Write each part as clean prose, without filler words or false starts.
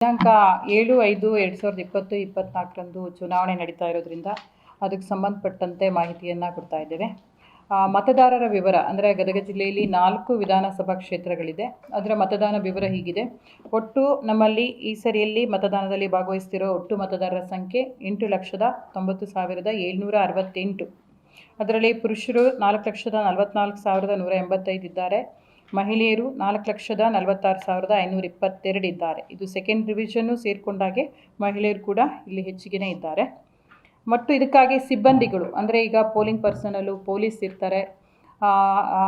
ದಿನಾಂಕ 7/5/2020-24ರಂದು ಚುನಾವಣೆ ನಡೀತಾ ಇರೋದ್ರಿಂದ ಅದಕ್ಕೆ ಸಂಬಂಧಪಟ್ಟಂತೆ ಮಾಹಿತಿಯನ್ನು ಕೊಡ್ತಾ ಇದ್ದೇವೆ. ಮತದಾರರ ವಿವರ ಅಂದರೆ ಗದಗ ಜಿಲ್ಲೆಯಲ್ಲಿ 4 ವಿಧಾನಸಭಾ ಕ್ಷೇತ್ರಗಳಿದೆ. ಅದರ ಮತದಾನ ವಿವರ ಹೀಗಿದೆ. ಒಟ್ಟು ನಮ್ಮಲ್ಲಿ ಈ ಸರಿಯಲ್ಲಿ ಮತದಾನದಲ್ಲಿ ಭಾಗವಹಿಸ್ತಿರೋ ಒಟ್ಟು ಮತದಾರರ ಸಂಖ್ಯೆ 8,90,768. ಅದರಲ್ಲಿ ಪುರುಷರು 4,44,185 ಇದ್ದಾರೆ. ಮಹಿಳೆಯರು 4,46,522 ಇದ್ದಾರೆ. ಇದು ಸೆಕೆಂಡ್ ಡಿವಿಷನ್ನು ಸೇರಿಕೊಂಡಾಗೆ ಮಹಿಳೆಯರು ಕೂಡ ಇಲ್ಲಿ ಹೆಚ್ಚಿಗೆ ಇದ್ದಾರೆ. ಮತ್ತು ಇದಕ್ಕಾಗಿ ಸಿಬ್ಬಂದಿಗಳು ಅಂದರೆ ಈಗ ಪೋಲಿಂಗ್ ಪರ್ಸನಲ್ಲು, ಪೊಲೀಸ್ ಇರ್ತಾರೆ,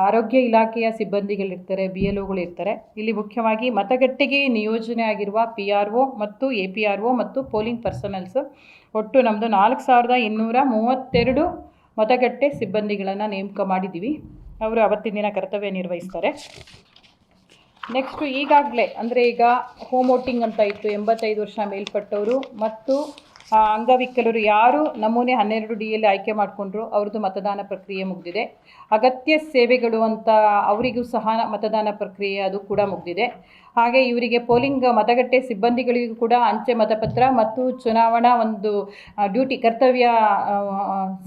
ಆರೋಗ್ಯ ಇಲಾಖೆಯ ಸಿಬ್ಬಂದಿಗಳಿರ್ತಾರೆ, BLOಗಳು ಇರ್ತಾರೆ. ಇಲ್ಲಿ ಮುಖ್ಯವಾಗಿ ಮತಗಟ್ಟೆಗೆ ನಿಯೋಜನೆ ಆಗಿರುವ PRO ಮತ್ತು APRO ಮತ್ತು ಪೋಲಿಂಗ್ ಪರ್ಸನಲ್ಸ್ ಒಟ್ಟು ನಮ್ಮದು 4,232 ಮತಗಟ್ಟೆ ಸಿಬ್ಬಂದಿಗಳನ್ನು ನೇಮಕ ಮಾಡಿದ್ದೀವಿ. ಅವರು ಅವತ್ತಿನ ದಿನ ಕರ್ತವ್ಯ ನಿರ್ವಹಿಸ್ತಾರೆ. ನೆಕ್ಸ್ಟು ಈಗಾಗಲೇ ಅಂದರೆ ಈಗ ಹೋಮ್ ವೋಟಿಂಗ್ ಅಂತ ಇತ್ತು, 85 ವರ್ಷ ಮೇಲ್ಪಟ್ಟವರು ಮತ್ತು ಅಂಗವಿಕಲರು ಯಾರು ನಮೂನೆ 12D ಯಲ್ಲಿ ಆಯ್ಕೆ ಮಾಡಿಕೊಂಡ್ರು ಅವ್ರದ್ದು ಮತದಾನ ಪ್ರಕ್ರಿಯೆ ಮುಗಿದಿದೆ. ಅಗತ್ಯ ಸೇವೆಗಳು ಅಂತ ಅವರಿಗೂ ಸಹ ಮತದಾನ ಪ್ರಕ್ರಿಯೆ ಅದು ಕೂಡ ಮುಗಿದಿದೆ. ಹಾಗೆ ಇವರಿಗೆ ಪೋಲಿಂಗ್ ಮತಗಟ್ಟೆ ಸಿಬ್ಬಂದಿಗಳಿಗೂ ಕೂಡ ಅಂಚೆ ಮತಪತ್ರ ಮತ್ತು ಚುನಾವಣಾ ಒಂದು ಡ್ಯೂಟಿ ಕರ್ತವ್ಯ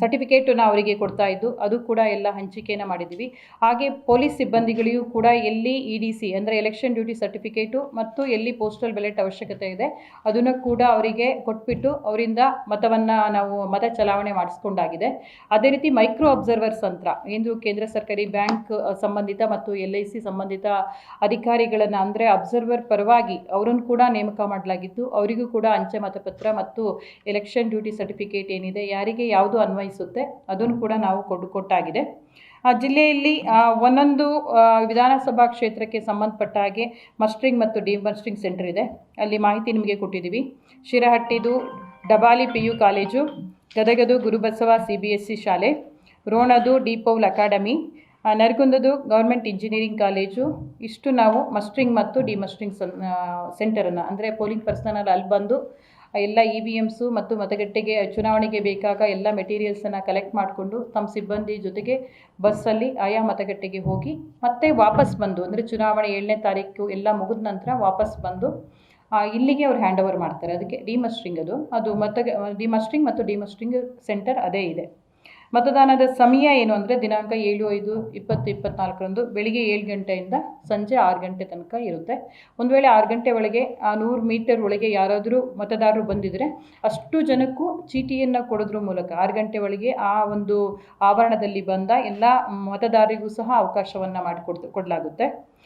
ಸರ್ಟಿಫಿಕೇಟನ್ನು ಅವರಿಗೆ ಕೊಡ್ತಾ ಇದ್ದು ಅದು ಕೂಡ ಎಲ್ಲ ಹಂಚಿಕೆಯನ್ನು ಮಾಡಿದ್ದೀವಿ. ಹಾಗೆ ಪೊಲೀಸ್ ಸಿಬ್ಬಂದಿಗಳಿಗೂ ಕೂಡ ಎಲ್ಲಿ EDC ಅಂದರೆ ಎಲೆಕ್ಷನ್ ಡ್ಯೂಟಿ ಸರ್ಟಿಫಿಕೇಟು ಮತ್ತು ಎಲ್ಲಿ ಪೋಸ್ಟಲ್ ಬ್ಯಾಲೆಟ್ ಅವಶ್ಯಕತೆ ಇದೆ ಅದನ್ನು ಕೂಡ ಅವರಿಗೆ ಕೊಟ್ಬಿಟ್ಟು ಅವರಿಂದ ಮತವನ್ನು ನಾವು ಮತ ಚಲಾವಣೆ ಮಾಡಿಸ್ಕೊಂಡಾಗಿದೆ. ಅದೇ ರೀತಿ ಮೈಕ್ರೋ ಅಬ್ಸರ್ವರ್ಸ್ ಅಂತ ಎಂದು ಕೇಂದ್ರ ಸರ್ಕಾರಿ ಬ್ಯಾಂಕ್ ಸಂಬಂಧಿತ ಮತ್ತು LIC ಸಂಬಂಧಿತ ಅಧಿಕಾರಿಗಳನ್ನು ಅಂದರೆ ಅಬ್ಸರ್ವರ್ ಪರವಾಗಿ ಅವರನ್ನು ಕೂಡ ನೇಮಕ ಮಾಡಲಾಗಿದ್ದು ಅವರಿಗೂ ಕೂಡ ಅಂಚೆ ಮತಪತ್ರ ಮತ್ತು ಎಲೆಕ್ಷನ್ ಡ್ಯೂಟಿ ಸರ್ಟಿಫಿಕೇಟ್ ಏನಿದೆ ಯಾರಿಗೆ ಯಾವುದು ಅನ್ವಯಿಸುತ್ತೆ ಅದನ್ನು ಕೂಡ ನಾವು ಕೊಟ್ಟಾಗಿದೆ. ಜಿಲ್ಲೆಯಲ್ಲಿ ಒಂದೊಂದು ವಿಧಾನಸಭಾ ಕ್ಷೇತ್ರಕ್ಕೆ ಸಂಬಂಧಪಟ್ಟ ಹಾಗೆ ಮಸ್ಟ್ರಿಂಗ್ ಮತ್ತು ಡಿಮಸ್ಟ್ರಿಂಗ್ ಸೆಂಟರ್ ಇದೆ. ಅಲ್ಲಿ ಮಾಹಿತಿ ನಿಮಗೆ ಕೊಟ್ಟಿದ್ದೀವಿ. ಶಿರಹಟ್ಟಿದು ಡಬಾಲಿ PU ಕಾಲೇಜು, ಗದಗದು ಗುರುಬಸವ CBSE ಶಾಲೆ, ರೋಣದು ಡಿ ಪೌಲ್ ಅಕಾಡೆಮಿ, ನರಗುಂದದು ಗೌರ್ಮೆಂಟ್ ಇಂಜಿನಿಯರಿಂಗ್ ಕಾಲೇಜು. ಇಷ್ಟು ನಾವು ಮಸ್ಟ್ರಿಂಗ್ ಮತ್ತು ಡಿಮಸ್ಟ್ರಿಂಗ್ ಸೆಂಟರನ್ನು ಅಂದರೆ ಪೋಲಿಂಗ್ ಪರ್ಸನಲ್ ಅಲ್ಲಿ ಬಂದು ಎಲ್ಲ EVMಸು ಮತ್ತು ಮತಗಟ್ಟೆಗೆ ಚುನಾವಣೆಗೆ ಬೇಕಾಗ ಎಲ್ಲ ಮೆಟೀರಿಯಲ್ಸನ್ನು ಕಲೆಕ್ಟ್ ಮಾಡಿಕೊಂಡು ತಮ್ಮ ಸಿಬ್ಬಂದಿ ಜೊತೆಗೆ ಬಸ್ಸಲ್ಲಿ ಆಯಾ ಮತಗಟ್ಟೆಗೆ ಹೋಗಿ ಮತ್ತೆ ವಾಪಸ್ ಬಂದು ಅಂದರೆ ಚುನಾವಣೆ 7ನೇ ತಾರೀಕು ಎಲ್ಲ ಮುಗಿದ ನಂತರ ವಾಪಸ್ ಬಂದು ಇಲ್ಲಿಗೆ ಅವ್ರು ಹ್ಯಾಂಡ್ ಓವರ್ ಮಾಡ್ತಾರೆ. ಅದಕ್ಕೆ ಡಿಮಸ್ಟ್ರಿಂಗ್ ಅದು ಡಿಮಸ್ಟ್ರಿಂಗ್ ಮತ್ತು ಡಿಮಸ್ಟ್ರಿಂಗ್ ಸೆಂಟರ್ ಅದೇ ಇದೆ. ಮತದಾನದ ಸಮಯ ಏನು ಅಂದರೆ ದಿನಾಂಕ 7/5/2024ರಂದು ಬೆಳಿಗ್ಗೆ 7 ಗಂಟೆಯಿಂದ ಸಂಜೆ 6 ಗಂಟೆ ತನಕ ಇರುತ್ತೆ. ಒಂದು ವೇಳೆ 6 ಗಂಟೆ ಒಳಗೆ 100 ಮೀಟರ್ ಒಳಗೆ ಯಾರಾದರೂ ಮತದಾರರು ಬಂದಿದ್ದರೆ ಅಷ್ಟು ಜನಕ್ಕೂ ಚೀಟಿಯನ್ನು ಕೊಡೋದ್ರ ಮೂಲಕ 6 ಗಂಟೆ ಒಳಗೆ ಆ ಒಂದು ಆವರಣದಲ್ಲಿ ಬಂದ ಎಲ್ಲ ಮತದಾರರಿಗೂ ಸಹ ಅವಕಾಶವನ್ನು ಕೊಡಲಾಗುತ್ತೆ.